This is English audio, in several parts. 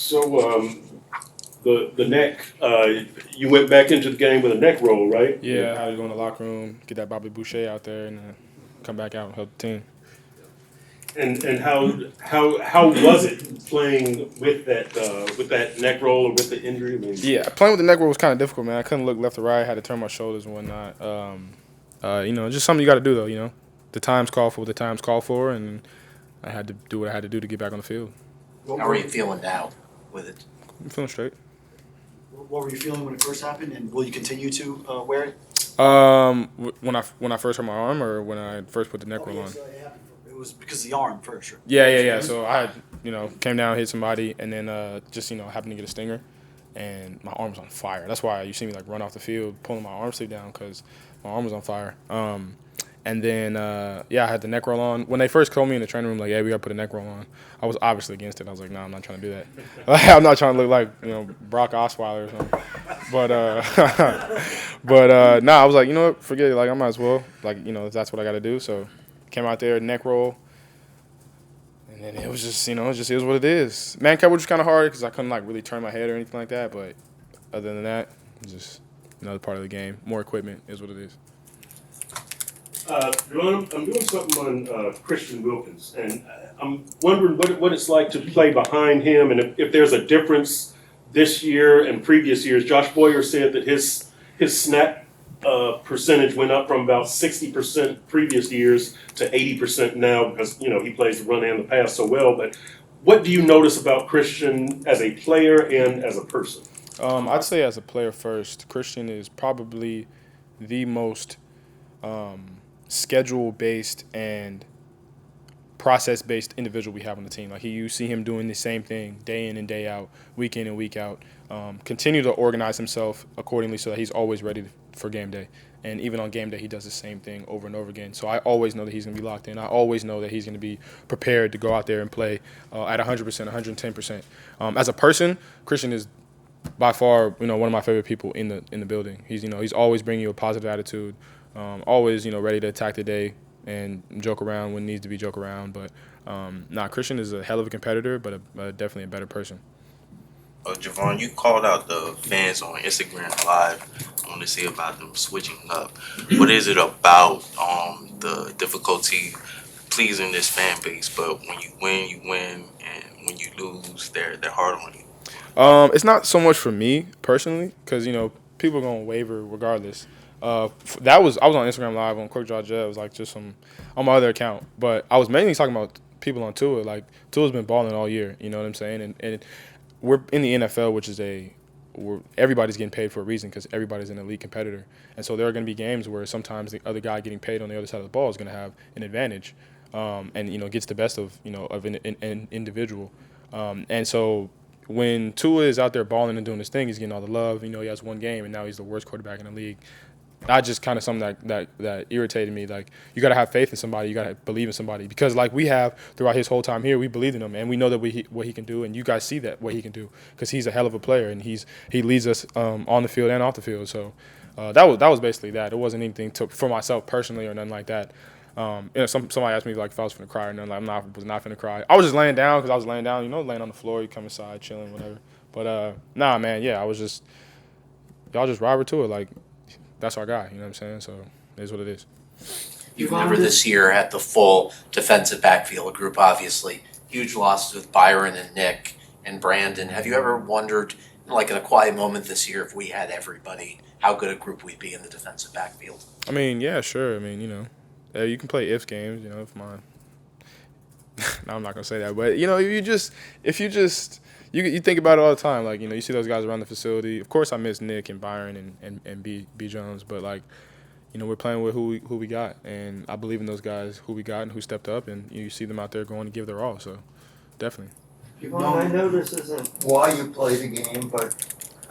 So the neck, you went back into the game with a neck roll, right? Yeah, I had to go in the locker room, get that Bobby Boucher out there, and come back out and help the team. And how was it playing with that neck roll or with the injury? I mean, Yeah, playing with the neck roll was kind of difficult, man. I couldn't look left or right. I had to turn my shoulders and whatnot. Just something you got to do, though, The times call for what the times call for, and I had to do what I had to do to get back on the field. How are you feeling now with it? I'm feeling straight. What were you feeling when it first happened, and will you continue to wear it? When I first hurt my arm, or when I first put the neck roll on. It was because of the arm first, sure. Yeah. So I had, came down, hit somebody, and then just happened to get a stinger, and my arm was on fire. That's why you see me run off the field, pulling my arm sleeve down because my arm was on fire. And then I had the neck roll on. When they first called me in the training room, we gotta put a neck roll on. I was obviously against it. I was like, nah, I'm not trying to do that. I'm not trying to look like Brock Osweiler or something. But I was like, you know what, forget it. I might as well. If that's what I got to do. So came out there, neck roll, and then it was just, it just is what it is. Man coverage was kind of hard because I couldn't really turn my head or anything like that. But other than that, it's just another part of the game. More equipment is what it is. I'm doing something on Christian Wilkins, and I'm wondering what it's like to play behind him, and if there's a difference this year and previous years. Josh Boyer said that his snap percentage went up from about 60% previous years to 80% now because he plays the run and the pass so well. But what do you notice about Christian as a player and as a person? I'd say as a player first, Christian is probably the most schedule-based and process-based individual we have on the team. You see him doing the same thing day in and day out, week in and week out. Continue to organize himself accordingly so that he's always ready for game day. And even on game day, he does the same thing over and over again. So I always know that he's going to be locked in. I always know that he's going to be prepared to go out there and play at 100%, 110%. As a person, Christian is by far, one of my favorite people in the building. He's always bringing you a positive attitude. Always, ready to attack the day and joke around when needs to be joke around. But Christian is a hell of a competitor, but definitely a better person. Jevon, you called out the fans on Instagram Live. I want to see about them switching up. What is it about the difficulty pleasing this fan base? But when you win, and when you lose, they're hard on you. It's not so much for me personally, because people are gonna waver regardless. I was on Instagram Live on Quick Draw Jet. It was just on my other account, but I was mainly talking about people on Tua. Tua's been balling all year. You know what I'm saying? And we're in the NFL, which is everybody's getting paid for a reason because everybody's an elite competitor. And so there are going to be games where sometimes the other guy getting paid on the other side of the ball is going to have an advantage, and gets the best of an individual. And so when Tua is out there balling and doing his thing, he's getting all the love. He has one game and now he's the worst quarterback in the league. That's just kind of something that irritated me. You got to have faith in somebody. You got to believe in somebody. Because we have throughout his whole time here, we believed in him. And we know that what he can do. And you guys see that, what he can do. Because he's a hell of a player. And he leads us on the field and off the field. So that was basically that. It wasn't anything for myself personally or nothing like that. Somebody asked me if I was finna cry or nothing. I was not finna cry. I was just laying down because I was laying down. Laying on the floor. You come inside, chilling, whatever. But man, yeah, I was just y'all just ride to it. That's our guy, you know what I'm saying? So it is what it is. You've never this year had the full defensive backfield group, obviously. Huge losses with Byron and Nick and Brandon. Have you ever wondered, in a quiet moment this year, if we had everybody, how good a group we'd be in the defensive backfield? I mean, yeah, sure. I mean, you can play if games, if mine. No, I'm not going to say that. But, you think about it all the time. You see those guys around the facility. Of course, I miss Nick and Byron and B Jones, but we're playing with who we got, and I believe in those guys who we got and who stepped up, and you see them out there going to give their all. So, definitely. Jevon, I know this isn't why you play the game, but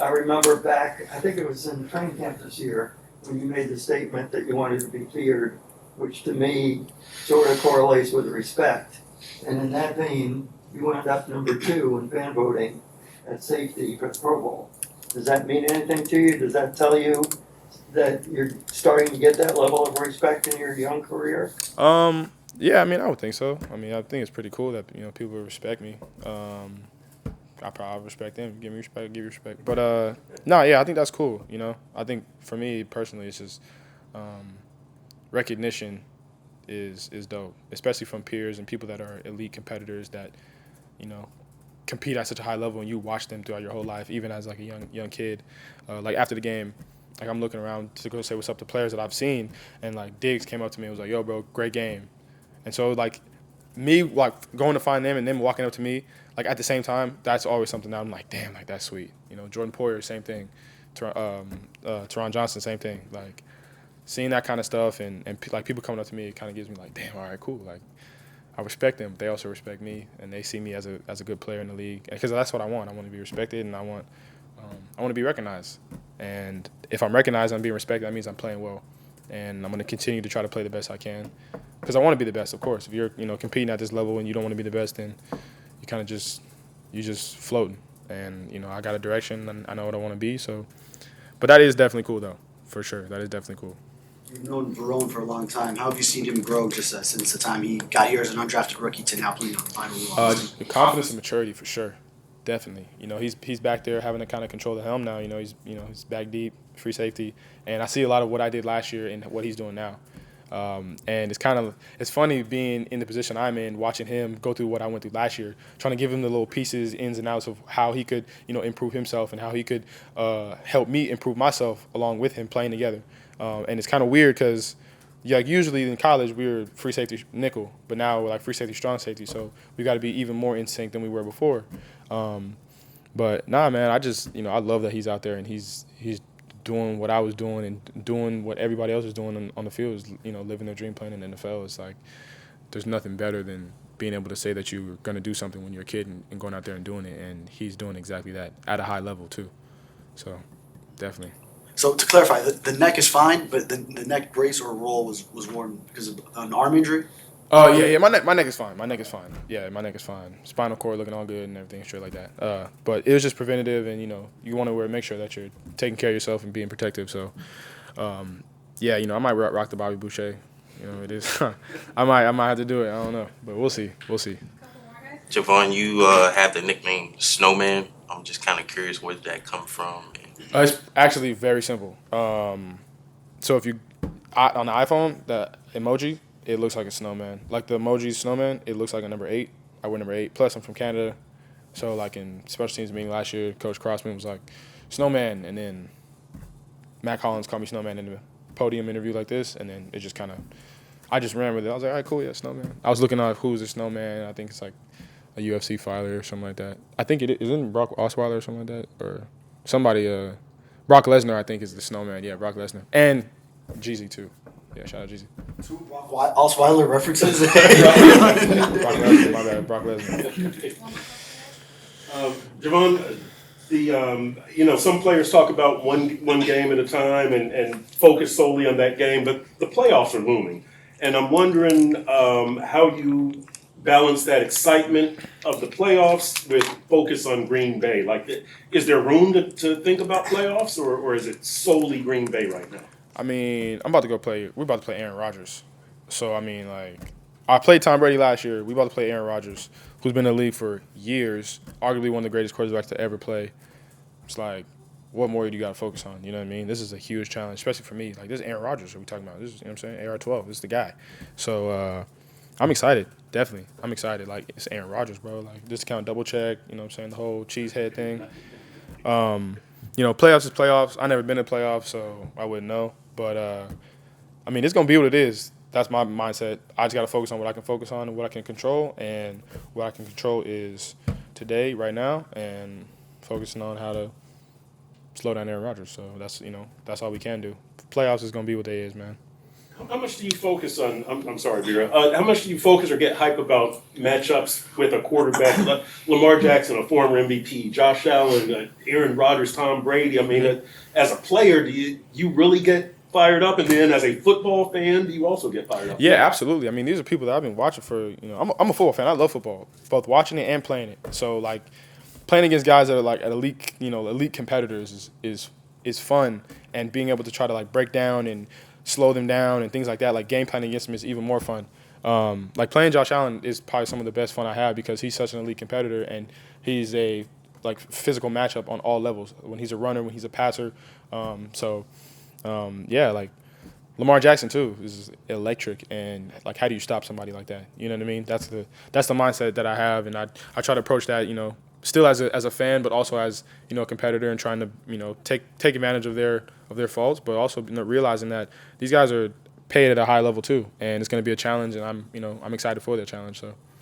I remember back, I think it was in training camp this year, when you made the statement that you wanted to be feared, which to me sort of correlates with respect. And in that vein, you wound up number 2 in fan voting at safety for the Pro Bowl. Does that mean anything to you? Does that tell you that you're starting to get that level of respect in your young career? Yeah, I mean, I would think so. I mean, I think it's pretty cool that people respect me. I respect him. Give me respect, give you respect. But no, yeah, I think that's cool. You know, I think for me personally, it's just recognition is dope, especially from peers and people that are elite competitors that, you know, compete at such a high level and you watch them throughout your whole life, even as like a young kid. Like after the game, like I'm looking around to go say what's up to players that I've seen, and like Diggs came up to me and was like, "Yo, bro, great game," and so like me like going to find them and them walking up to me like at the same time, that's always something that I'm like, damn, like that's sweet. You know, Jordan Poyer, same thing. Teron Johnson, same thing. Like seeing that kind of stuff and like people coming up to me, it kind of gives me like, damn, all right, cool. Like I respect them. They also respect me, and they see me as a good player in the league. Because that's what I want. I want to be respected, and I want to be recognized. And if I'm recognized and I'm being respected, that means I'm playing well. And I'm going to continue to try to play the best I can. Because I want to be the best, of course. If you're competing at this level and you don't want to be the best, then you kind of just floating. And I got a direction and I know what I want to be. So, but that is definitely cool though, for sure. That is definitely cool. You've known Verone for a long time. How have you seen him grow just since the time he got here as an undrafted rookie to now playing on the final The confidence and maturity for sure, definitely. He's back there having to kind of control the helm now. He's back deep, free safety, and I see a lot of what I did last year and what he's doing now. And it's funny being in the position I'm in, watching him go through what I went through last year, trying to give him the little pieces, ins and outs of how he could improve himself and how he could help me improve myself along with him playing together. And it's kind of weird because like usually in college we were free safety nickel, but now we're like free safety strong safety, so we got to be even more in sync than we were before. But nah, man, I just I love that he's out there and he's doing what I was doing and doing what everybody else is doing on the field, is living their dream playing in the NFL. It's like there's nothing better than being able to say that you were going to do something when you're a kid and going out there and doing it, and he's doing exactly that at a high level too. So definitely. So to clarify, the neck is fine, but the neck brace or roll was worn because of an arm injury? Oh yeah, my neck is fine. Yeah, my neck is fine. Spinal cord looking all good and everything straight like that. But it was just preventative, and you want to make sure that you're taking care of yourself and being protective. So, yeah, I might rock the Bobby Boucher. It is. I might have to do it. I don't know, but we'll see. Jevon, you have the nickname Snowman. I'm just kind of curious where did that come from. It's actually very simple. So if you on the iPhone, the emoji, it looks like a snowman. Like the emoji snowman, it looks like a number 8. I wear number 8. Plus, I'm from Canada. So, like in special teams meeting last year, Coach Crossman was like, snowman. And then Mac Hollins called me snowman in the podium interview like this. And then it just kind of, I just ran with it. I was like, all right, cool, yeah, snowman. I was looking up who's a snowman. I think it's like a UFC fighter or something like that. I think isn't Brock Osweiler or something like that? Or somebody, Brock Lesnar, I think, is the snowman. Yeah, Brock Lesnar. And Jeezy, too. Yeah, shout out Jeezy. Two Osweiler references. Brock Lesnar, my bad. Brock Lesnar. Jevon, some players talk about one game at a time and focus solely on that game, but the playoffs are looming, and I'm wondering how you balance that excitement of the playoffs with focus on Green Bay. Like, is there room to think about playoffs, or is it solely Green Bay right now? I mean, we're about to play Aaron Rodgers. So, I mean, like, I played Tom Brady last year. We're about to play Aaron Rodgers, who's been in the league for years, arguably one of the greatest quarterbacks to ever play. It's like, what more do you got to focus on? You know what I mean? This is a huge challenge, especially for me. Like, this is Aaron Rodgers that we're talking about. This is, what I'm saying? AR-12. This is the guy. So, I'm excited. Definitely. I'm excited. Like, it's Aaron Rodgers, bro. Like, discount double check, what I'm saying? The whole cheese head thing. Playoffs is playoffs. I never been in playoffs, so I wouldn't know. But, I mean, it's going to be what it is. That's my mindset. I just got to focus on what I can focus on and what I can control. And what I can control is today, right now, and focusing on how to slow down Aaron Rodgers. So that's all we can do. Playoffs is going to be what they is, man. How much do you focus on, I'm sorry, Vera, how much do you focus or get hype about matchups with a quarterback, Lamar Jackson, a former MVP, Josh Allen, Aaron Rodgers, Tom Brady? I mean, as a player, do you really get fired up? And then as a football fan, do you also get fired up? Yeah, absolutely. I mean, these are people that I've been watching for, I'm a football fan. I love football, both watching it and playing it. So, like, playing against guys that are, like, elite competitors is fun, and being able to try to, like, break down and slow them down and things like that. Like, game planning against them is even more fun. Like, playing Josh Allen is probably some of the best fun I have because he's such an elite competitor, and he's a like physical matchup on all levels. When he's a runner, when he's a passer, yeah, like Lamar Jackson too is electric, and like how do you stop somebody like that? You know what I mean? That's the mindset that I have, and I try to approach that, still as a fan, but also as a competitor, and trying to take advantage of their faults, but also realizing that these guys are paid at a high level too, and it's going to be a challenge, and I'm excited for that challenge. So.